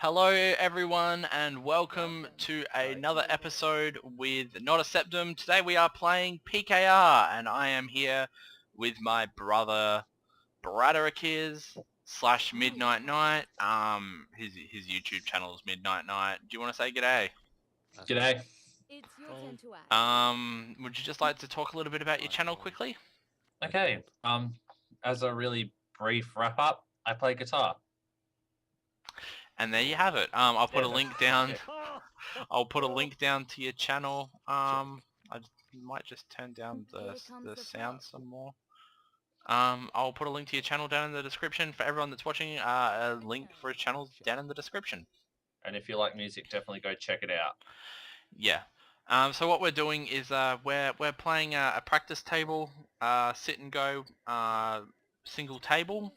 Hello everyone and welcome to another episode with NotASeptim. Today we are playing PKR and I am here with my brother Bradarakiz slash Midnytknyt. His YouTube channel is Midnytknyt. Do you want to say g'day? G'day. It's your turn to act. Would you just like to talk a little bit about your channel quickly? Okay. As a really brief wrap up, I play guitar. And there you have it. I'll put a Yeah, link down. I'll put a link down to your channel. I might just turn down the sound some more. I'll put a link to your channel down in the description for everyone that's watching. A link for his channel down in the description. And if you like music, definitely go check it out. Yeah. So what we're doing is we're playing a practice table, sit and go, single table.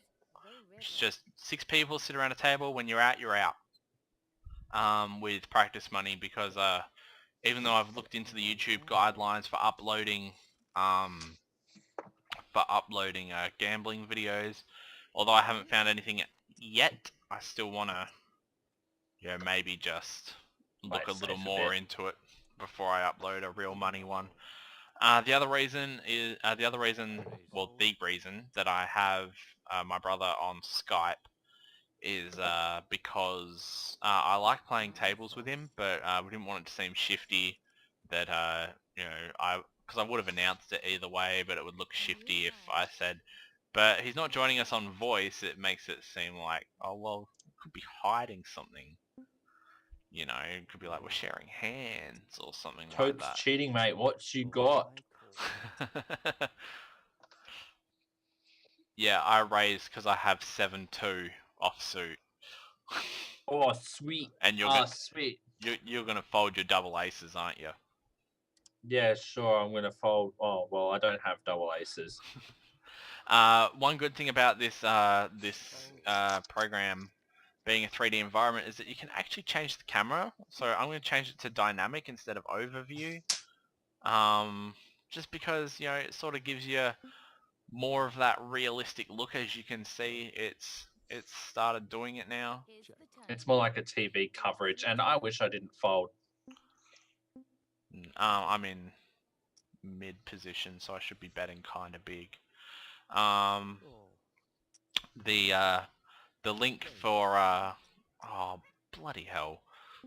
It's just 6 people sit around a table. When you're out, you're out. With practice money, because even though I've looked into the YouTube guidelines for uploading gambling videos, although I haven't found anything yet, I still want to, maybe just look a little more into it before I upload a real money one. The reason that I have my brother on Skype is because I like playing tables with him, but we didn't want it to seem shifty that because I would have announced it either way, but it would look shifty if I said, but he's not joining us on voice. It makes it seem like, oh well, we could be hiding something. It could be like we're sharing hands or something like that. Cheating, mate. What you got? Yeah, I raised because I have 7-2 offsuit. Oh, sweet. And you're sweet. You're gonna fold your double aces, aren't you? Yeah, sure. I'm gonna fold. Oh, well, I don't have double aces. One good thing about this program being a 3D environment is that you can actually change the camera. So I'm going to change it to dynamic instead of overview. Just because, it sort of gives you more of that realistic look. As you can see, it's started doing it now. It's more like a TV coverage, and I wish I didn't fold. I'm in mid position, so I should be betting kind of big. The link for oh bloody hell,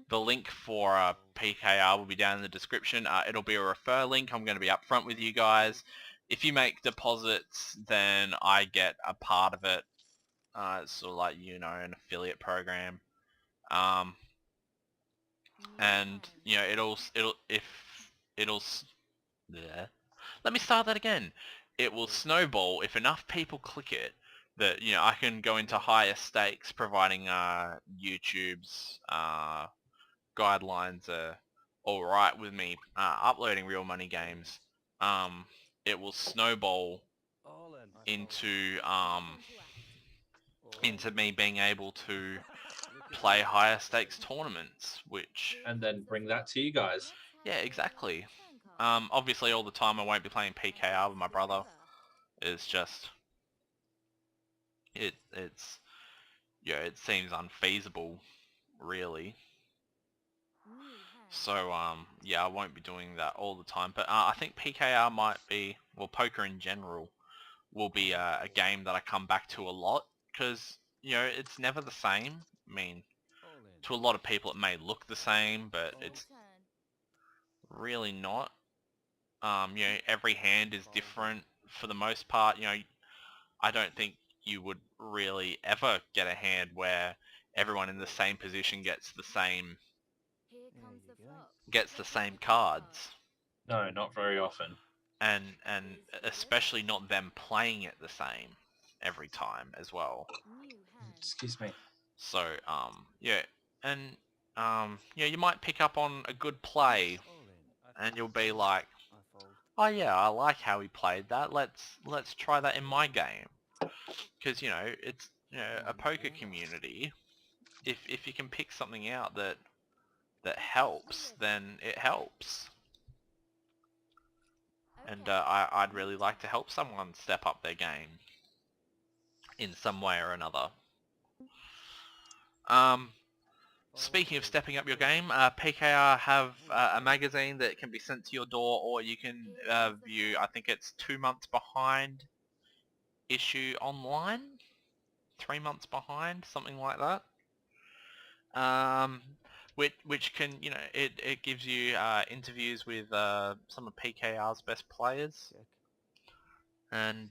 the link for PKR will be down in the description. It'll be a refer link. I'm going to be upfront with you guys. If you make deposits, then I get a part of it. It's sort of like, an affiliate program. And let me start that again. It will snowball if enough people click it, that I can go into higher stakes, providing YouTube's guidelines are all right with me uploading real money games. It will snowball into me being able to play higher stakes tournaments, which and then bring that to you guys. Yeah, exactly. Obviously all the time I won't be playing PKR with my brother. It's just it seems unfeasible, really. So yeah, I won't be doing that all the time. But I think PKR might be, well, poker in general will be a game that I come back to a lot, because it's never the same. I mean, to a lot of people it may look the same, but it's really not. Every hand is different for the most part. I don't think you would really ever get a hand where everyone in the same position gets the same cards. No, not very often. And especially not them playing it the same every time as well. Excuse me. So yeah, and you might pick up on a good play, and you'll be like, oh yeah, I like how he played that. Let's try that in my game. Because it's a poker community. If you can pick something out that helps, then it helps. And I'd really like to help someone step up their game in some way or another. speaking of stepping up your game, PKR have a magazine that can be sent to your door, or you can view, I think it's 2 months behind issue online, 3 months behind, something like that. Which can, you know, it gives you interviews with some of PKR's best players, and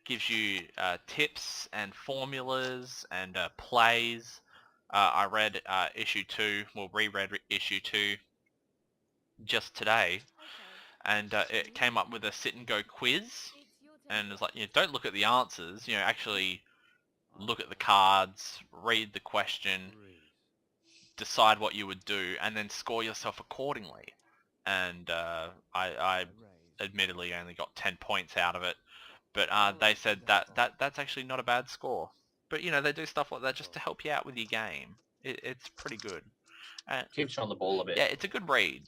gives you tips and formulas and plays. I read issue 2, well, reread issue 2 just today, and it came up with a sit and go quiz, and it's like, you know, don't look at the answers, you know, actually look at the cards, read the question, decide what you would do, and then score yourself accordingly. And I admittedly only got 10 points out of it, but they said that's actually not a bad score. But, you know, they do stuff like that just to help you out with your game. It's pretty good. Keeps you on the ball a bit. Yeah, it's a good read.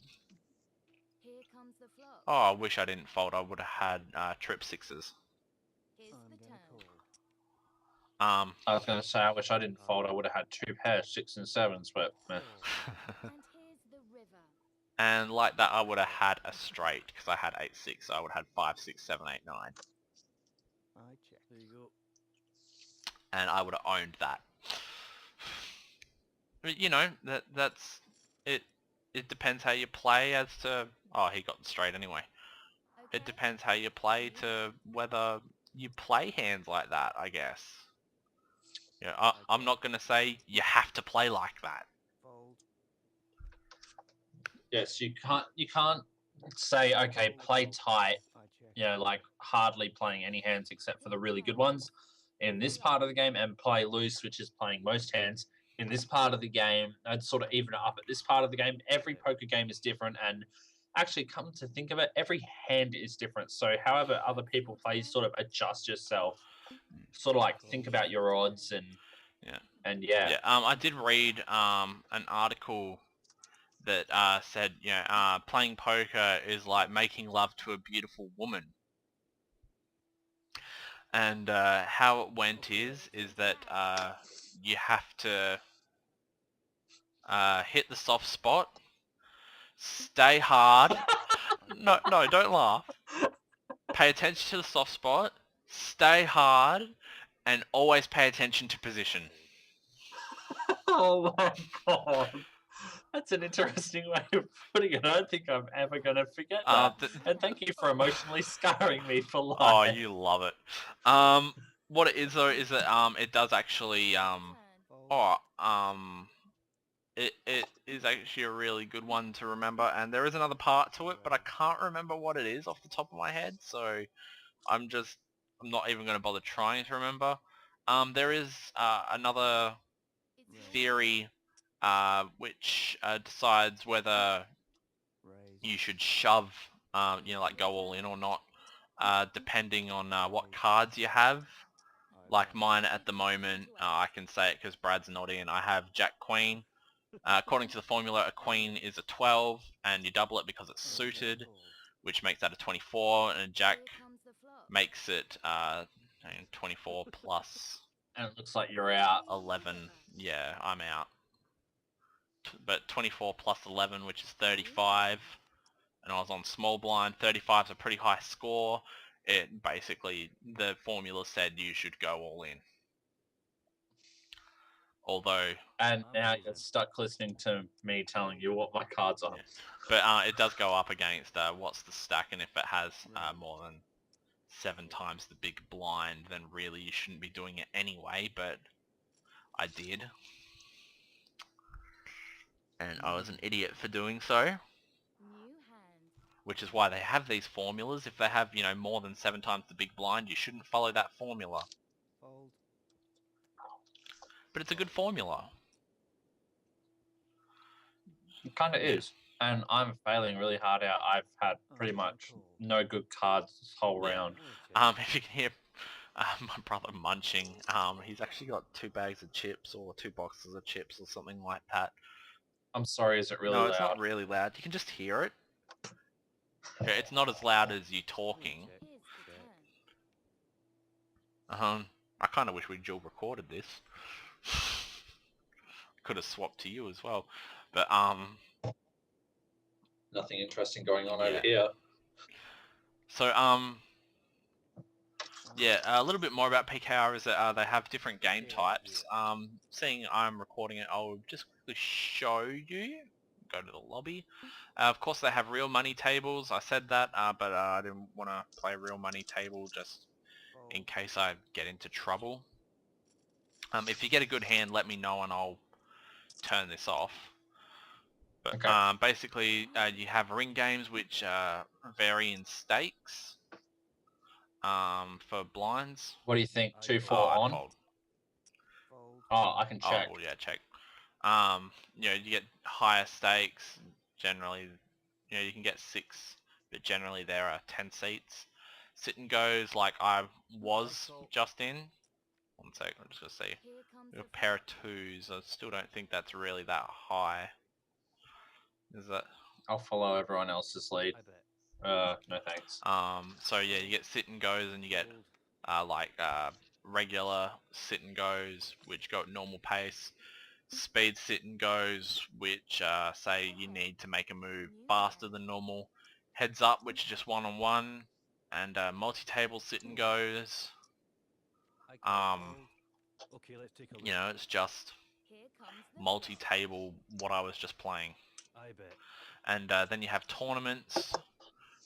Here comes the flock. Oh, I wish I didn't fold. I would have had trip 6s. Here's the turn. I was going to say, I wish I didn't fold. I would have had 2 pairs, 6 and 7s, but meh. And here's the river. And like that, I would have had a straight, because I had 8-6, so I would have had 5, 6, 7, 8, 9. I check. There you go. And I would have owned that. But, you know, that's it. It depends how you play as to... Oh, he got the straight anyway. It depends how you play to whether you play hands like that, I guess. You know, I'm not going to say you have to play like that. Fold. Yes, you can't say, okay, play tight, I check. you know, like hardly playing any hands except for the really good ones in this part of the game, and play loose, which is playing most hands in this part of the game. I'd sort of even it up at this part of the game. Every poker game is different, and actually, come to think of it, every hand is different. So however other people play, you sort of adjust yourself, sort of like think about your odds yeah. I did read an article that said, you know, playing poker is like making love to a beautiful woman. And how it went is that you have to hit the soft spot, stay hard. No, don't laugh. Pay attention to the soft spot, stay hard, and always pay attention to position. Oh my god. That's an interesting way of putting it. I don't think I'm ever going to forget that. And thank you for emotionally scarring me for life. Oh, you love it. What it is though is that it does actually it is actually a really good one to remember, and there is another part to it, but I can't remember what it is off the top of my head, so I'm not even going to bother trying to remember. There is another theory which decides whether you should shove, you know, like go all in or not, depending on what cards you have. Like mine at the moment, I can say it because Brad's not in. I have Jack Queen. According to the formula, a Queen is a 12, and you double it because it's suited, which makes that a 24, and a Jack makes it 24 plus. And it looks like you're out. 11. Yeah, I'm out. But 24 plus 11, which is 35. And I was on small blind. 35 is a pretty high score. It basically, the formula said you should go all in. Although... And now you're stuck listening to me telling you what my cards are. Yeah. But it does go up against what's the stack, and if it has more than 7 times the big blind, then really you shouldn't be doing it anyway, but I did. And I was an idiot for doing so. Which is why they have these formulas. If they have, you know, more than 7 times the big blind, you shouldn't follow that formula. Fold. But it's a good formula. It kind of is. And I'm failing really hard out. I've had pretty much no good cards this whole round. If you can hear my brother munching, he's actually got 2 bags of chips or 2 boxes of chips or something like that. I'm sorry, is it really loud? No, it's not really loud. You can just hear it. Okay, it's not as loud as you talking. I kind of wish we dual recorded this. could have swapped to you as well. But Nothing interesting going on over Yeah. here. so yeah, a little bit more about PKR is that they have different game types. Seeing I'm recording it, I'll just quickly show you. Go to the lobby. Of course, they have real money tables. I said that, but I didn't want to play a real money table just in case I get into trouble. If you get a good hand, let me know and I'll turn this off. But Okay. basically, you have ring games which vary in stakes. For blinds. What do you think? 2-4 I'd on? fold. Fold. Oh, I can check. Oh yeah, check. You know, you get higher stakes. Generally, you know, you can get 6, but generally there are 10 seats. Sit and goes like I was just in. One sec, I'm just gonna see. Here comes A the pair of flock. 2s. I still don't think that's really that high. Is that? I'll follow everyone else's lead. I bet. No thanks. So yeah, you get sit and goes and you get regular sit and goes, which go at normal pace. Speed sit and goes, which say you need to make a move faster than normal. Heads up, which is just one-on-one. And multi-table sit and goes. Okay, let's take a look. You know, it's just Here comes the multi-table, what I was just playing. I bet. And then you have tournaments,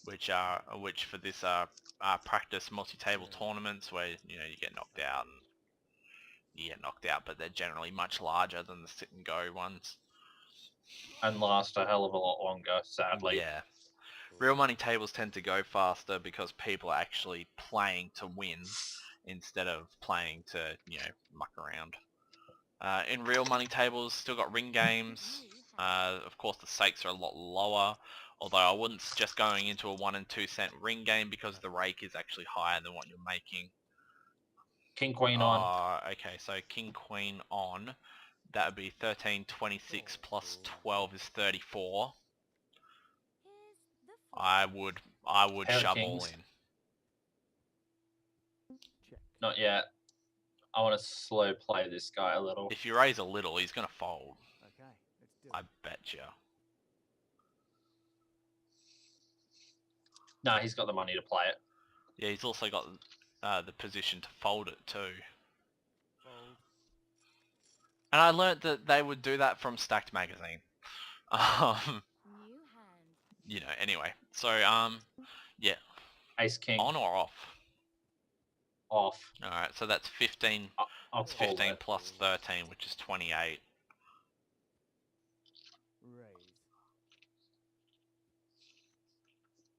which for this practice multi-table tournaments where you know you get knocked out and you get knocked out, but they're generally much larger than the sit and go ones. And last a hell of a lot longer, sadly. Yeah. Real money tables tend to go faster because people are actually playing to win instead of playing to, you know, muck around. In real money tables, still got ring games. Of course, the stakes are a lot lower, although I wouldn't suggest going into a 1 and 2 cent ring game because the rake is actually higher than what you're making. King Queen on. Okay, so King Queen on. That would be 13, 26 plus 12 is 34. Here's the flock. I would Pair of shove all kings. in. Check. Not yet. I want to slow play this guy a little. If you raise a little, he's gonna fold. Okay, let's do I it. bet you. No, he's got the money to play it. Yeah, he's also got the position to fold it too. Fold. And I learnt that they would do that from Stacked Magazine. New hand. You know, anyway. So, yeah. Ace King On or off? off. Alright, so that's 15. I'll It's fold 15 it. plus 13, which is 28. Raise.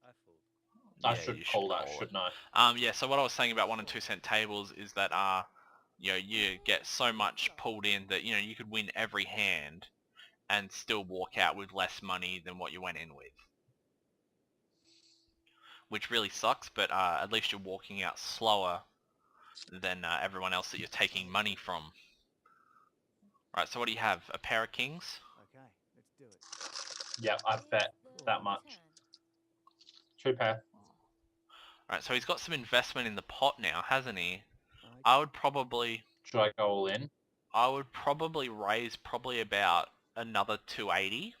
I fold. I Yeah, should you call that, call it. shouldn't I? Yeah, so what I was saying about 1 and 2 cent tables is that, you know, you get so much pulled in that, you know, you could win every hand and still walk out with less money than what you went in with. Which really sucks, but at least you're walking out slower than everyone else that you're taking money from. Right, so what do you have? A pair of kings? Okay, let's do it. Yeah, I bet Here's the that much. turn. 2 pair. Right, so he's got some investment in the pot now, hasn't he? I I would probably Should I go all in? raise probably about another 280.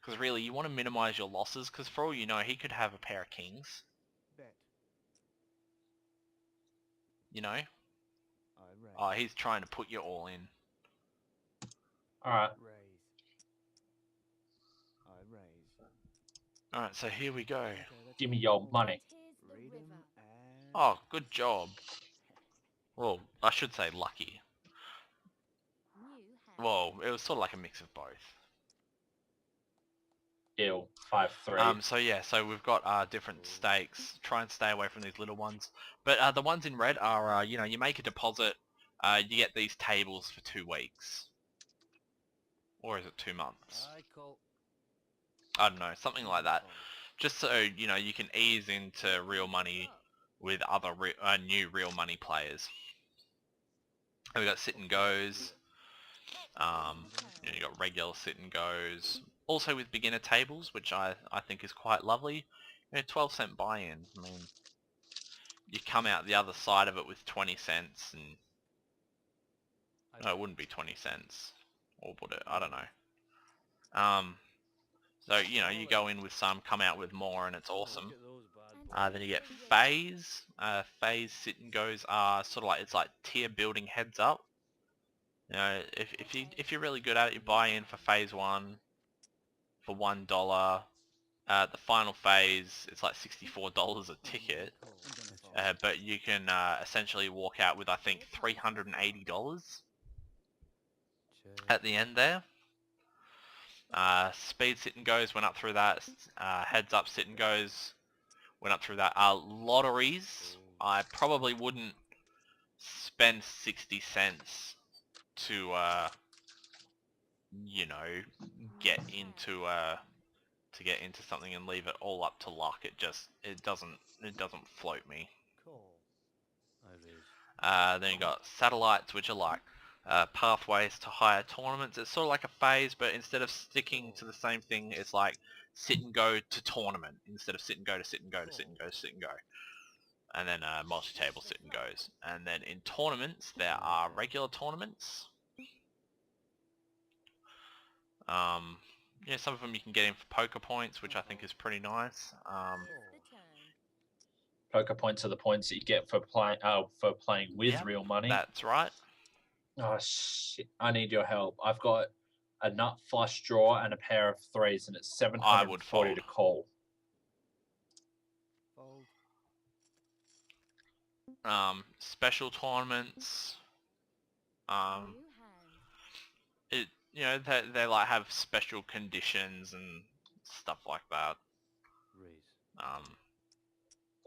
Because really, you want to minimize your losses, because for all you know, he could have a pair of kings. bet. You know? I raise. Oh, he's trying to put you all in. Alright. Raise. I raise. Alright, so here we go. Okay, let's Give me go. your money. Here's the Freedom river. and Oh, good job. Well, I should say lucky. New hand. Well, it was sort of like a mix of both. Deal. 5-3. So yeah, so we've got different stakes. Try and stay away from these little ones. But the ones in red are, you know, you make a deposit, you get these tables for 2 weeks. Or is it 2 months? I call. I don't know, something like that. Just so, you know, you can ease into real money with other new real money players. And we got sit and goes. You know, you got regular sit and goes. Also with beginner tables, which I think is quite lovely. You know, 12 cent buy-in. I mean, you come out the other side of it with 20 cents, and No, it wouldn't be 20 cents. Or would it? I don't know. So, you know, you go in with some, come out with more, and it's awesome. Then you get phase. Phase sit and goes are sort of like, it's like tier building heads up. You know, if you're really good at it, you buy in for phase 1 for $1. The final phase, it's like $64 a ticket. But you can essentially walk out with, I think, $380 at the end there. Speed sit and goes went up through that. Heads up sit and goes went up through that. Lotteries, I probably wouldn't spend 60 cents to you know, get into something and leave it all up to luck. It doesn't float me. Then you got satellites, which are like pathways to higher tournaments. It's sort of like a phase, but instead of sticking to the same thing, it's like sit and go to tournament instead of sit and go to sit and go to sit and go to sit and go. And then multi-table sit and goes. And then in tournaments, there are regular tournaments. Yeah, some of them you can get in for poker points, which I think is pretty nice. Poker points are the points that you get for playing with Yep, real money. That's right. Oh shit! I need your help. I've got a nut flush draw and a pair of threes, and it's I would $740 to call. Special tournaments. You know, they like have special conditions and stuff like that.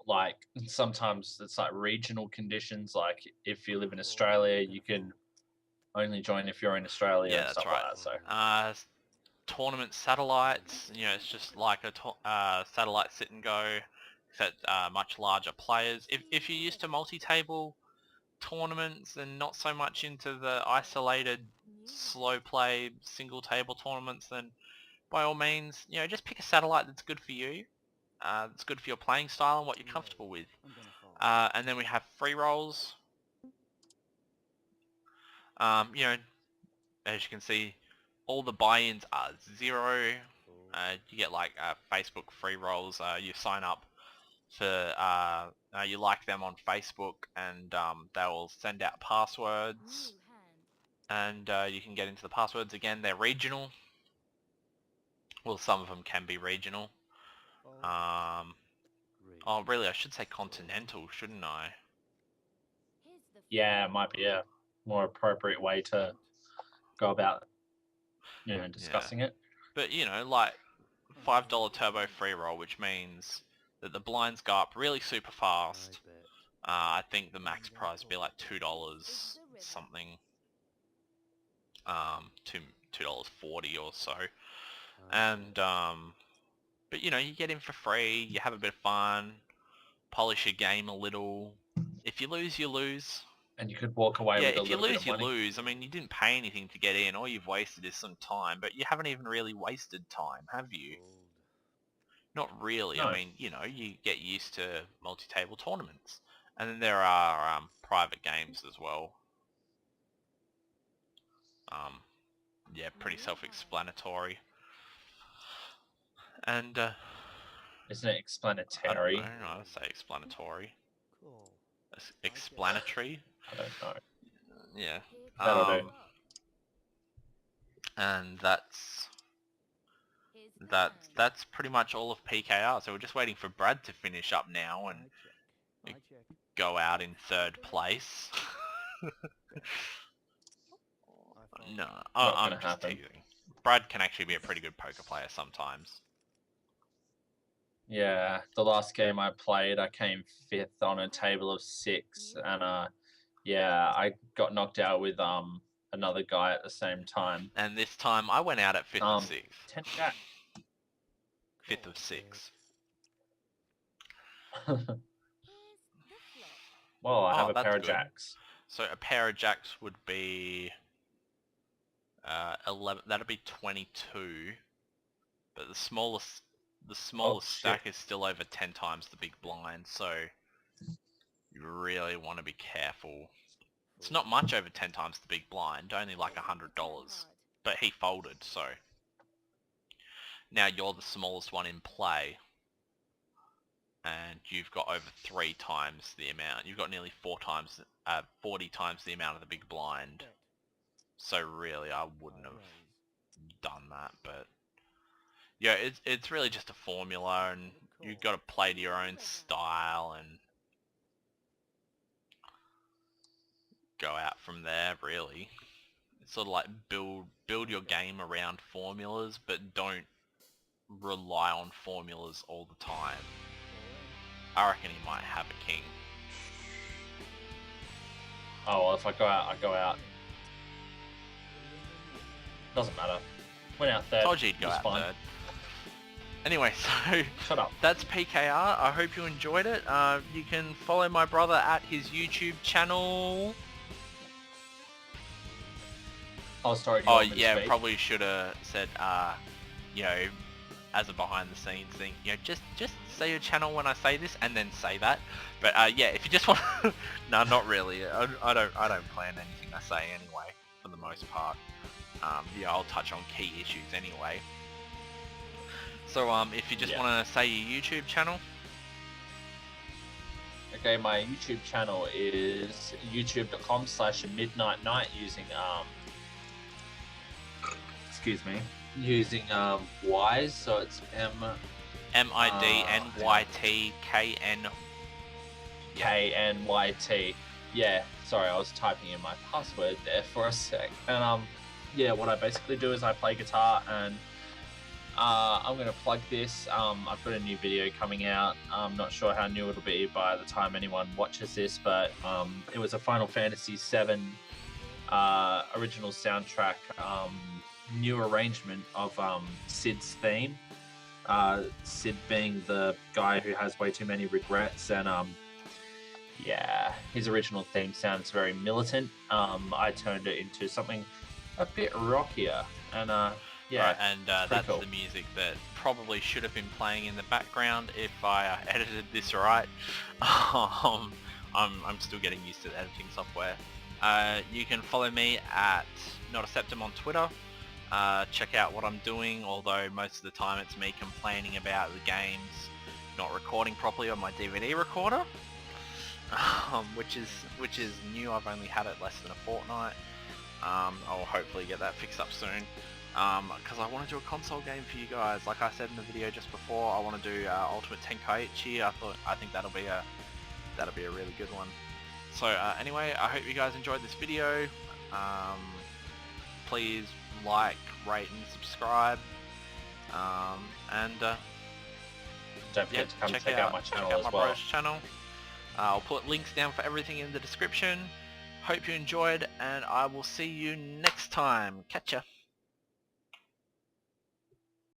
Like sometimes it's like regional conditions. Like if you live in Australia, you can only join if you're in Australia. Yeah, and that's stuff right. Like that, so Tournament satellites. You know, it's just like a satellite sit and go, except much larger players. If you're used to multi-table tournaments and not so much into the isolated slow play single table tournaments, then by all means, you know, just pick a satellite that's good for you. That's good for your playing style and what you're comfortable with. And then we have free rolls. You know, as you can see, all the buy-ins are 0. You get like Facebook free rolls. You sign up for you like them on Facebook, and they will send out passwords, and you can get into the passwords. Again, they're regional. Well, some of them can be regional. Oh, really? I should say continental, shouldn't I? yeah, it might be a more appropriate way to go about, you know, discussing it. But you know, like $5 turbo free roll, which means that the blinds go up really super fast. I think the max prize would be like $2 something. $2.40 or so. And but you know, you get in for free, you have a bit of fun, polish your game a little. If you lose, you lose. And you could walk away with a If you little bit lose, of you money. lose. I mean, you didn't pay anything to get in. All you've wasted is some time, but you haven't even really wasted time, have you? Not really. No. I mean, you know, you get used to multi-table tournaments. And then there are private games as well. Yeah, pretty self-explanatory. And Isn't it explanatory? I don't know. I'd say explanatory. Explanatory. I don't know. Yeah. That'll do. And that's pretty much all of PKR. So we're just waiting for Brad to finish up now and go out in 3rd place. No, I'm just happen. teasing. Brad can actually be a pretty good poker player sometimes. Yeah, the last game I played, I came 5th on a table of 6, and yeah, I got knocked out with another guy at the same time. And this time I went out at 5th of 6. 10 jack. 5th of 6. Well, I have a that's pair of good. jacks. So a pair of jacks would be 11. That'd be 22. But the smallest stack is still over 10 times the big blind. So you really want to be careful It's not much over 10 times the big blind, only like $100. But he folded, so... Now you're the smallest one in play. And you've got over 3 times the amount. You've got nearly 40 times the amount of the big blind. So really, I wouldn't have done that, but... Yeah, it's really just a formula, and you've got to play to your own style, and... go out from there, really. It's sort of like build your game around formulas, but don't rely on formulas all the time. I reckon he might have a king. Oh, well, if I go out, I go out. Doesn't matter. Went out third. Told you he'd go It's out fine. third. Anyway, so Shut up. that's PKR. I hope you enjoyed it. You can follow my brother at his YouTube channel. Oh, sorry. do you Oh want me to yeah, speak? probably should have said, you know, as a behind the scenes thing, you know, just say your channel when I say this, and then say that. But yeah, if you just want, no, not really. I don't plan anything I say anyway, for the most part. Yeah, I'll touch on key issues anyway. So if you just want to say your YouTube channel. Okay, my YouTube channel is youtube.com/midnytknyt using excuse me, using Wise, so it's MIDNYTKN. KNYT. Yeah, sorry, I was typing in my password there for a sec. And yeah, what I basically do is I play guitar, and I'm gonna plug this. I've got a new video coming out. I'm not sure how new it'll be by the time anyone watches this, but it was a Final Fantasy VII original soundtrack, new arrangement of Sid's theme. Sid being the guy who has way too many regrets, and yeah, his original theme sounds very militant. I turned it into something a bit rockier, and yeah, Right, and that's cool. the music that probably should have been playing in the background if I edited this right. I'm still getting used to the editing software. You can follow me at NotASeptim on Twitter. Check out what I'm doing, although most of the time it's me complaining about the games not recording properly on my DVD recorder, which is new. I've only had it less than a fortnight. I'll hopefully get that fixed up soon, because I want to do a console game for you guys. Like I said in the video just before, I want to do Ultimate Tenkaichi. I think that'll be a really good one. So anyway, I hope you guys enjoyed this video. Please like, rate and subscribe, and don't forget to come check out my channel as my well. bro's channel. I'll put links down for everything in the description. Hope you enjoyed, and I will see you next time. Catch ya.